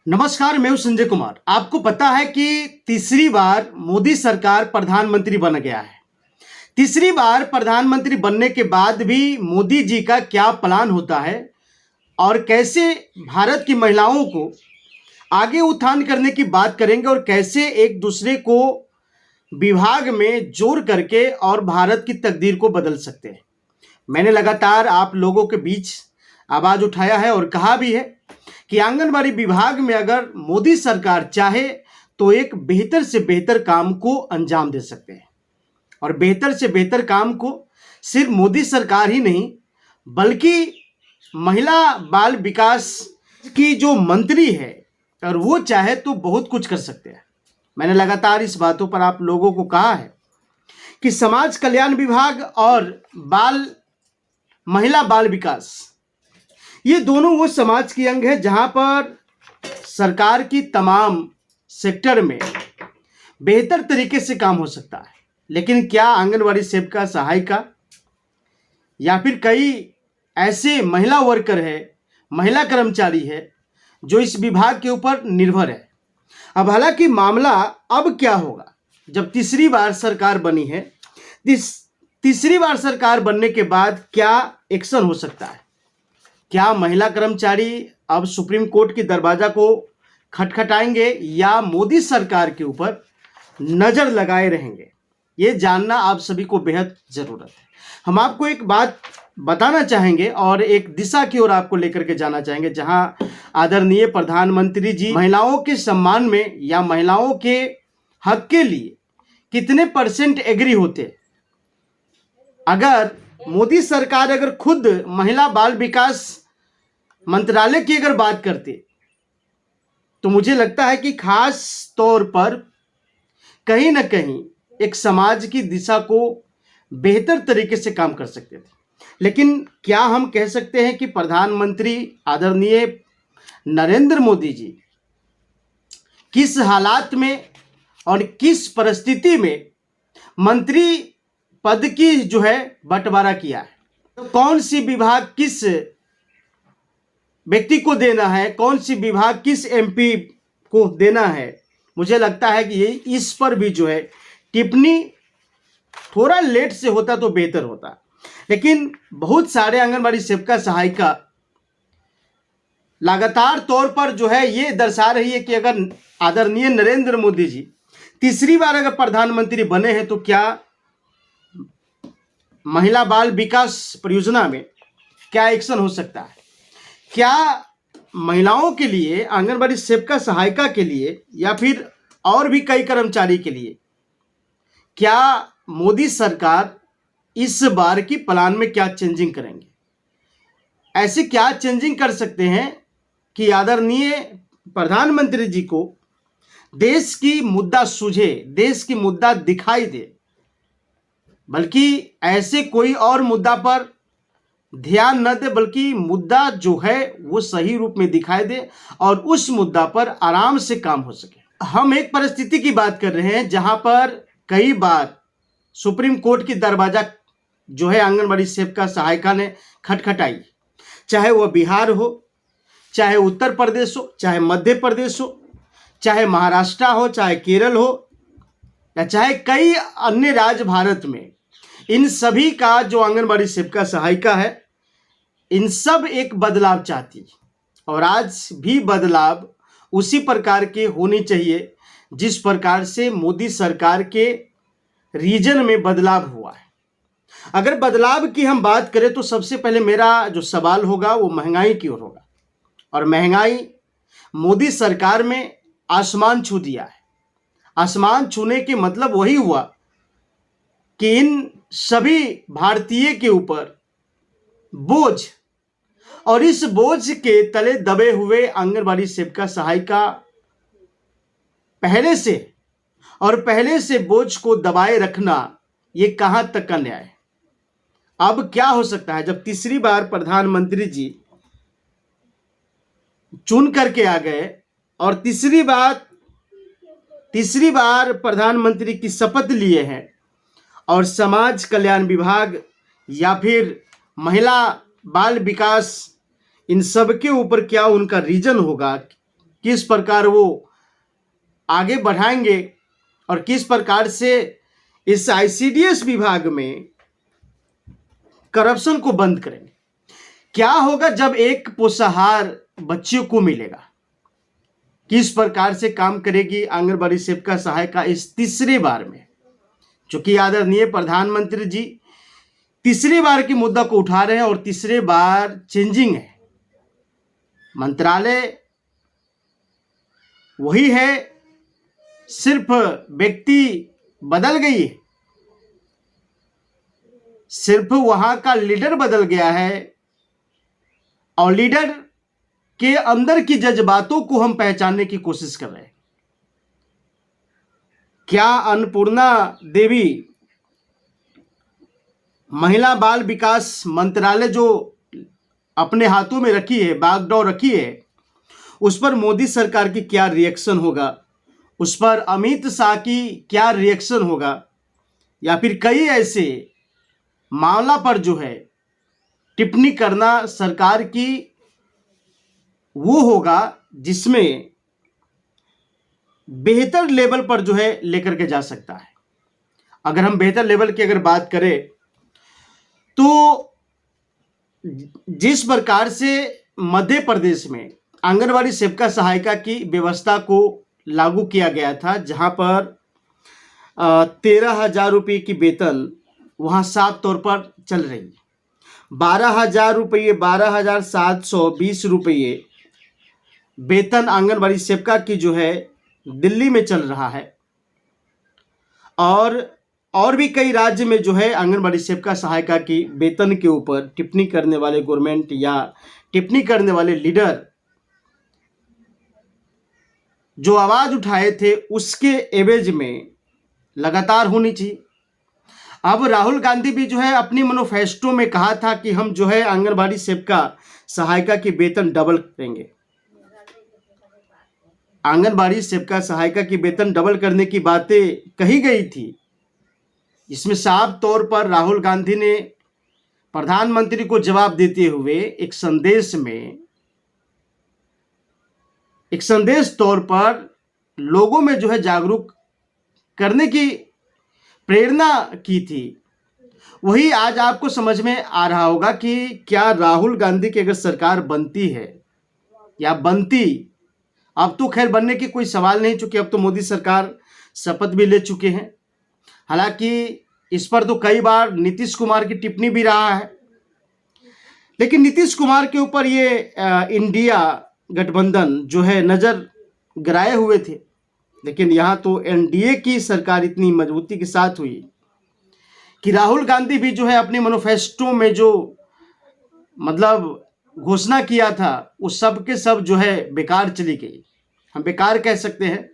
नमस्कार, मैं हूं संजय कुमार। आपको पता है कि तीसरी बार मोदी सरकार प्रधानमंत्री बन गया है। तीसरी बार प्रधानमंत्री बनने के बाद भी मोदी जी का क्या प्लान होता है और कैसे भारत की महिलाओं को आगे उत्थान करने की बात करेंगे और कैसे एक दूसरे को विभाग में जोड़ करके और भारत की तकदीर को बदल सकते हैं। मैंने लगातार आप लोगों के बीच आवाज उठाया है और कहा भी है कि आंगनबाड़ी विभाग में अगर मोदी सरकार चाहे तो एक बेहतर से बेहतर काम को अंजाम दे सकते हैं। और बेहतर से बेहतर काम को सिर्फ मोदी सरकार ही नहीं बल्कि महिला बाल विकास की जो मंत्री है और वो चाहे तो बहुत कुछ कर सकते हैं। मैंने लगातार इस बातों पर आप लोगों को कहा है कि समाज कल्याण विभाग और महिला बाल विकास ये दोनों वो समाज की अंग है जहां पर सरकार की तमाम सेक्टर में बेहतर तरीके से काम हो सकता है। लेकिन क्या आंगनवाड़ी सेविका, सहायिका या फिर कई ऐसे महिला वर्कर है, महिला कर्मचारी है जो इस विभाग के ऊपर निर्भर है। अब हालांकि मामला अब क्या होगा जब तीसरी बार सरकार बनी है, तीसरी बार सरकार बनने के बाद क्या एक्शन हो सकता है। क्या महिला कर्मचारी अब सुप्रीम कोर्ट की दरवाजा को खटखटाएंगे या मोदी सरकार के ऊपर नजर लगाए रहेंगे, ये जानना आप सभी को बेहद जरूरत है। हम आपको एक बात बताना चाहेंगे और एक दिशा की ओर आपको लेकर के जाना चाहेंगे जहां आदरणीय प्रधानमंत्री जी महिलाओं के सम्मान में या महिलाओं के हक के लिए कितने % एग्री होते। अगर मोदी सरकार अगर खुद महिला बाल विकास मंत्रालय की अगर बात करते तो मुझे लगता है कि खास तौर पर कहीं ना कहीं एक समाज की दिशा को बेहतर तरीके से काम कर सकते थे। लेकिन क्या हम कह सकते हैं कि प्रधानमंत्री आदरणीय नरेंद्र मोदी जी किस हालात में और किस परिस्थिति में मंत्री पद की जो है बंटवारा किया है, तो कौन सी विभाग किस व्यक्ति को देना है, कौन सी विभाग किस MP को देना है, मुझे लगता है कि ये इस पर भी जो है टिप्पणी थोड़ा लेट से होता तो बेहतर होता। लेकिन बहुत सारे आंगनबाड़ी सेविका, सहायिका लगातार तौर पर जो है ये दर्शा रही है कि अगर आदरणीय नरेंद्र मोदी जी तीसरी बार अगर प्रधानमंत्री बने हैं तो क्या महिला बाल विकास परियोजना में क्या एक्शन हो सकता है। क्या महिलाओं के लिए, आंगनबाड़ी सेविका, सहायिका के लिए या फिर और भी कई कर्मचारी के लिए क्या मोदी सरकार इस बार की प्लान में क्या चेंजिंग करेंगे। ऐसे क्या चेंजिंग कर सकते हैं कि आदरणीय प्रधानमंत्री जी को देश की मुद्दा सूझे, देश की मुद्दा दिखाई दे, बल्कि ऐसे कोई और मुद्दा पर ध्यान न दे बल्कि मुद्दा जो है वो सही रूप में दिखाई दे और उस मुद्दा पर आराम से काम हो सके। हम एक परिस्थिति की बात कर रहे हैं जहां पर कई बार सुप्रीम कोर्ट की दरवाजा जो है आंगनबाड़ी सेविका, सहायिका ने खटखटाई, चाहे वह बिहार हो, चाहे उत्तर प्रदेश हो, चाहे मध्य प्रदेश हो, चाहे महाराष्ट्र हो, चाहे केरल हो या चाहे कई अन्य राज्य भारत में। इन सभी का जो आंगनबाड़ी सेविका, सहायिका है, इन सब एक बदलाव चाहती और आज भी बदलाव उसी प्रकार के होनी चाहिए जिस प्रकार से मोदी सरकार के रीजन में बदलाव हुआ है। अगर बदलाव की हम बात करें तो सबसे पहले मेरा जो सवाल होगा वो महंगाई की ओर होगा। और महंगाई मोदी सरकार में आसमान छू दिया है। आसमान छूने के मतलब वही हुआ कि इन सभी भारतीय के ऊपर बोझ और इस बोझ के तले दबे हुए आंगनबाड़ी सेविका, सहायिका पहले से बोझ को दबाए रखना ये कहां तक का न्याय है। अब क्या हो सकता है जब तीसरी बार प्रधानमंत्री जी चुन करके आ गए और तीसरी बार प्रधानमंत्री की शपथ लिए हैं और समाज कल्याण विभाग या फिर महिला बाल विकास इन सब के ऊपर क्या उनका रीजन होगा, किस प्रकार वो आगे बढ़ाएंगे और किस प्रकार से इस आईसीडीएस विभाग में करप्शन को बंद करेंगे। क्या होगा जब एक पोषाहार बच्चियों को मिलेगा, किस प्रकार से काम करेगी आंगनबाड़ी सेविका सहायिका इस तीसरे बार में। चूंकि आदरणीय प्रधानमंत्री जी तीसरी बार की मुद्दा को उठा रहे हैं और तीसरे बार चेंजिंग है, मंत्रालय वही है, सिर्फ व्यक्ति बदल गई है, सिर्फ वहां का लीडर बदल गया है और लीडर के अंदर की जज्बातों को हम पहचानने की कोशिश कर रहे हैं। क्या अन्नपूर्णा देवी महिला बाल विकास मंत्रालय जो अपने हाथों में रखी है, बागडोर रखी है, उस पर मोदी सरकार की क्या रिएक्शन होगा, उस पर अमित शाह की क्या रिएक्शन होगा, या फिर कई ऐसे मामला पर जो है टिप्पणी करना सरकार की वो होगा जिसमें बेहतर लेवल पर जो है लेकर के जा सकता है। अगर हम बेहतर लेवल की अगर बात करें तो जिस प्रकार से मध्य प्रदेश में आंगनबाड़ी सेविका सहायिका की व्यवस्था को लागू किया गया था, जहां पर 13,000 रुपये की वेतन वहां साफ तौर पर चल रही है, 12,000 रुपये, 12,720 रुपये वेतन आंगनबाड़ी सेविका की जो है दिल्ली में चल रहा है। और भी कई राज्य में जो है आंगनबाड़ी सेविका सहायिका की वेतन के ऊपर टिप्पणी करने वाले गवर्नमेंट या टिप्पणी करने वाले लीडर जो आवाज उठाए थे उसके एवज में लगातार होनी चाहिए। अब राहुल गांधी भी जो है अपनी मैनिफेस्टो में कहा था कि हम जो है आंगनबाड़ी सेविका सहायिका की वेतन डबल करेंगे। आंगनबाड़ी सेविका सहायिका की वेतन डबल करने की बातें कही गई थी। इसमें साफ तौर पर राहुल गांधी ने प्रधानमंत्री को जवाब देते हुए एक संदेश तौर पर लोगों में जो है जागरूक करने की प्रेरणा की थी। वही आज आपको समझ में आ रहा होगा कि क्या राहुल गांधी की अगर सरकार बनती है या बनती, अब तो खैर बनने की कोई सवाल नहीं, चूंकि अब तो मोदी सरकार शपथ भी ले चुके हैं। हालांकि इस पर तो कई बार नीतीश कुमार की टिप्पणी भी रहा है, लेकिन नीतीश कुमार के ऊपर ये इंडिया गठबंधन जो है नजर गिराए हुए थे, लेकिन यहाँ तो एनडीए की सरकार इतनी मजबूती के साथ हुई कि राहुल गांधी भी जो है अपने मैनिफेस्टो में जो मतलब घोषणा किया था वो सब के सब जो है बेकार चली गई। हम बेकार कह सकते हैं,